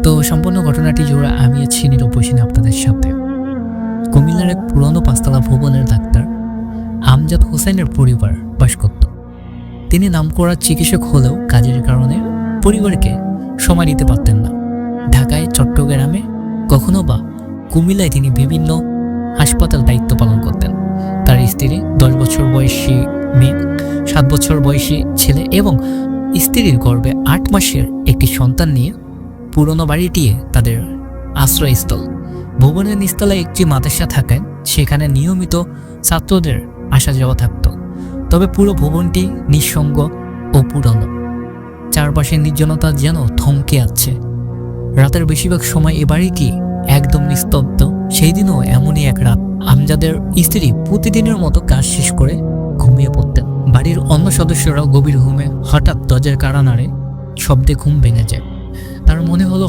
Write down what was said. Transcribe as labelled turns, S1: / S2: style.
S1: তো সম্পূর্ণ ঘটনাটি জুড়ে আমি আছি নীরব বসিনী আপনাদের সাথে। কুমিল্লার এক পুরনো পাঁচতলা ভবনের ডাক্তার আমজাদ হোসেনের পরিবার বাস করত। তিনি নামকরা চিকিৎসক হলেও কাজের কারণে পরিবারকে সময় দিতে পারতেন না। ঢাকায়, চট্টগ্রামে, কখনো বা কুমিল্লায় তিনি বিভিন্ন হাসপাতাল দায়িত্ব পালন করতেন। তার স্ত্রী, 10 বছর বয়সী মেয়ে, 7 বছর বয়সী ছেলে এবং স্ত্রীর গর্ভে 8 মাসের একটি সন্তান নিয়ে পুরনো বাড়িটি তাদের আশ্রয়স্থল। ভবনের নিচতলায় একটি মাদ্রাসা থাকায় সেখানে নিয়মিত ছাত্রদের আসা যাওয়া থাকত। তবে পুরো ভবনটি নিঃসঙ্গ ও পুরনো, চারপাশে নির্জনতা যেন থমকে আছে। রাতের বেশিরভাগ সময় এ বাড়িটি একদম নিস্তব্ধ। সেই দিনও এমনই এক রাত, আমজাদের স্ত্রী প্রতিদিনের মতো কাজ শেষ করে ঘুমিয়ে পড়তেন। বাড়ির অন্য সদস্যরাও গভীর ঘুমে হঠাৎ দরজার কাড়া নাড়ে, শব্দে ঘুম ভেঙে যায়। তার মনে হলো